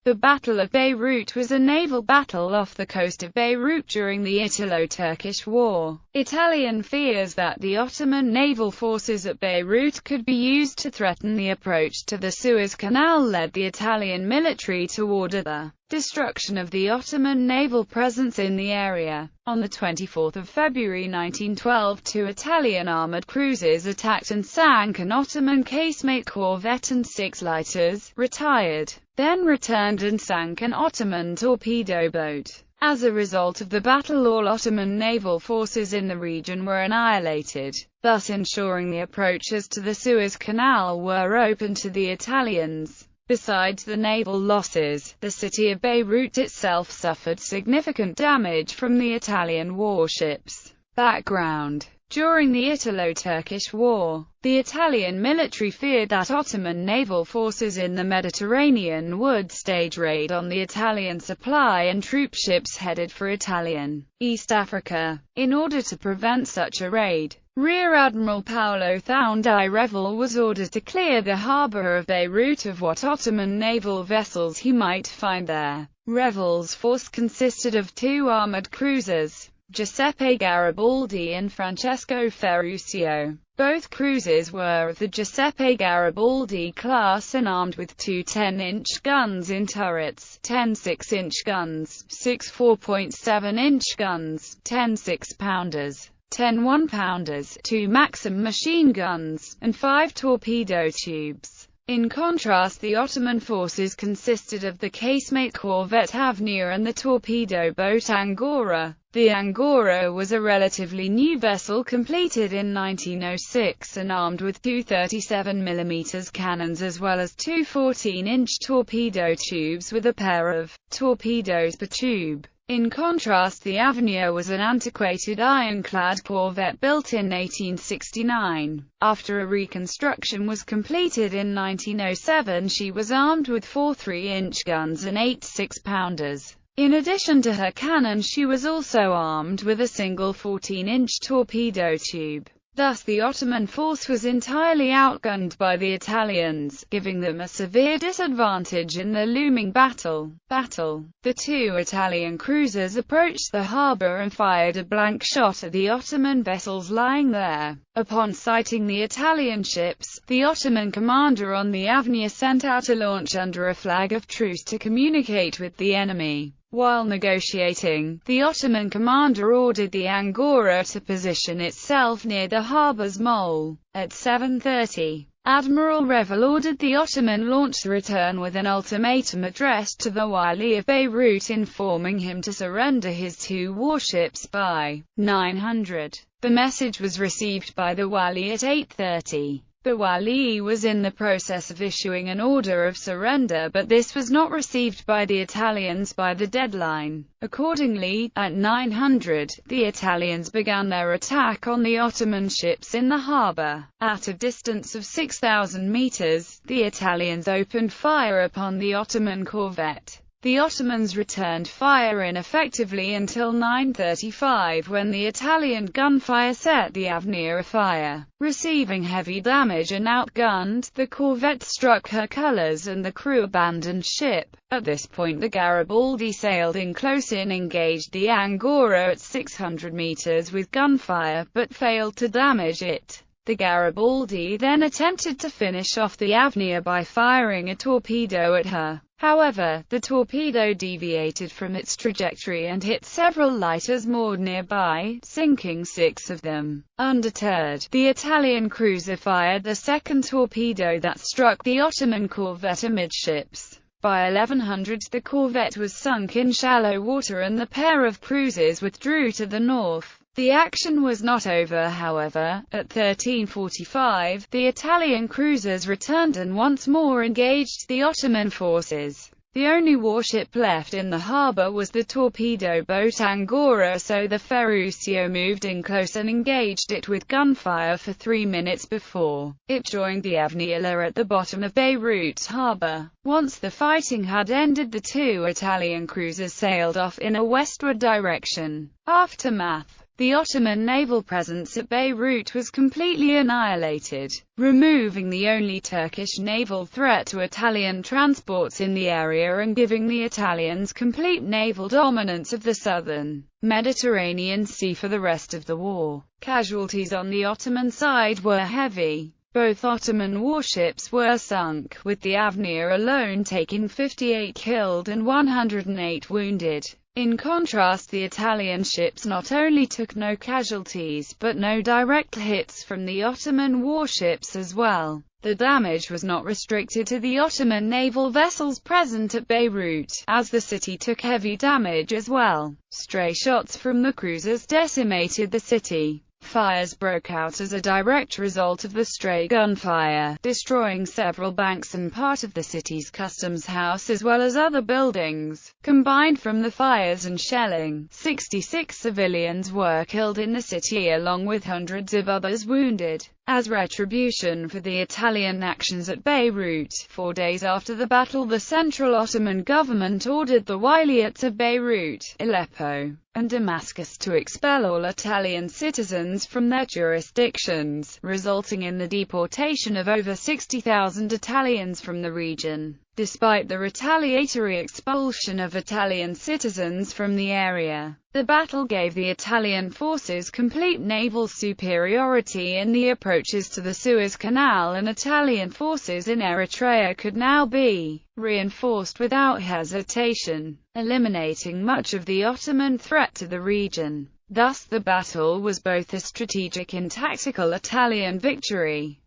The Battle of Beirut was a naval battle off the coast of Beirut during the Italo-Turkish War. Italian fears that the Ottoman naval forces at Beirut could be used to threaten the approach to the Suez Canal led the Italian military to order the destruction of the Ottoman naval presence in the area. On 24 February 1912, 2 Italian armoured cruisers attacked and sank an Ottoman casemate corvette and 6 lighters, retired, then returned and sank an Ottoman torpedo boat. As a result of the battle, all Ottoman naval forces in the region were annihilated, thus ensuring the approaches to the Suez Canal were open to the Italians. Besides the naval losses, the city of Beirut itself suffered significant damage from the Italian warships. Background: during the Italo-Turkish War, the Italian military feared that Ottoman naval forces in the Mediterranean would stage raid on the Italian supply and troop ships headed for Italian East Africa. In order to prevent such a raid, Rear Admiral Paolo Thundi Revel was ordered to clear the harbour of Beirut of what Ottoman naval vessels he might find there. Revel's force consisted of 2 armoured cruisers, Giuseppe Garibaldi and Francesco Ferruccio. Both cruisers were of the Giuseppe Garibaldi class and armed with 2 10-inch guns in turrets, 10 6-inch guns, 6 4.7-inch guns, 10 6-pounders, 10 1-pounders, 2 Maxim machine guns, and 5 torpedo tubes. In contrast, the Ottoman forces consisted of the casemate corvette Avenir and the torpedo boat Angora. The Angora was a relatively new vessel completed in 1906 and armed with 2 37mm cannons as well as 2 14-inch torpedo tubes with a pair of torpedoes per tube. In contrast, the Avenir was an antiquated ironclad corvette built in 1869. After a reconstruction was completed in 1907, she was armed with 4 3-inch guns and 8 6-pounders. In addition to her cannon, she was also armed with a single 14-inch torpedo tube. Thus the Ottoman force was entirely outgunned by the Italians, giving them a severe disadvantage in the looming battle. The 2 Italian cruisers approached the harbour and fired a blank shot at the Ottoman vessels lying there. Upon sighting the Italian ships, the Ottoman commander on the Avenir sent out a launch under a flag of truce to communicate with the enemy. While negotiating, the Ottoman commander ordered the Angora to position itself near the harbour's mole. At 7:30, Admiral Revel ordered the Ottoman launch to return with an ultimatum addressed to the Wali of Beirut informing him to surrender his 2 warships by 900. The message was received by the Wali at 8:30. The Wali was in the process of issuing an order of surrender, but this was not received by the Italians by the deadline. Accordingly, at 900, the Italians began their attack on the Ottoman ships in the harbour. At a distance of 6,000 meters, the Italians opened fire upon the Ottoman corvette. The Ottomans returned fire ineffectively until 9:35 when the Italian gunfire set the Avenir afire. Receiving heavy damage and outgunned, the corvette struck her colours and the crew abandoned ship. At this point the Garibaldi sailed in close and engaged the Angora at 600 meters with gunfire, but failed to damage it. The Garibaldi then attempted to finish off the Avenir by firing a torpedo at her. However, the torpedo deviated from its trajectory and hit several lighters moored nearby, sinking 6 of them. Undeterred, the Italian cruiser fired the second torpedo that struck the Ottoman corvette amidships. By 1100, the corvette was sunk in shallow water and the pair of cruisers withdrew to the north. The action was not over, however. At 13:45, the Italian cruisers returned and once more engaged the Ottoman forces. The only warship left in the harbour was the torpedo boat Angora, so the Ferruccio moved in close and engaged it with gunfire for 3 minutes before it joined the Avenir at the bottom of Beirut's harbour. Once the fighting had ended, the 2 Italian cruisers sailed off in a westward direction. Aftermath. The Ottoman naval presence at Beirut was completely annihilated, removing the only Turkish naval threat to Italian transports in the area and giving the Italians complete naval dominance of the southern Mediterranean Sea for the rest of the war. Casualties on the Ottoman side were heavy. Both Ottoman warships were sunk, with the Avenir alone taking 58 killed and 108 wounded. In contrast, the Italian ships not only took no casualties but no direct hits from the Ottoman warships as well. The damage was not restricted to the Ottoman naval vessels present at Beirut, as the city took heavy damage as well. Stray shots from the cruisers decimated the city. Fires broke out as a direct result of the stray gunfire, destroying several banks and part of the city's customs house as well as other buildings. Combined from the fires and shelling, 66 civilians were killed in the city along with hundreds of others wounded. As retribution for the Italian actions at Beirut, 4 days after the battle, the Central Ottoman government ordered the Wilayates of Beirut, Aleppo, and Damascus to expel all Italian citizens from their jurisdictions, resulting in the deportation of over 60,000 Italians from the region. Despite the retaliatory expulsion of Italian citizens from the area, the battle gave the Italian forces complete naval superiority in the approaches to the Suez Canal, and Italian forces in Eritrea could now be reinforced without hesitation, eliminating much of the Ottoman threat to the region. Thus the battle was both a strategic and tactical Italian victory.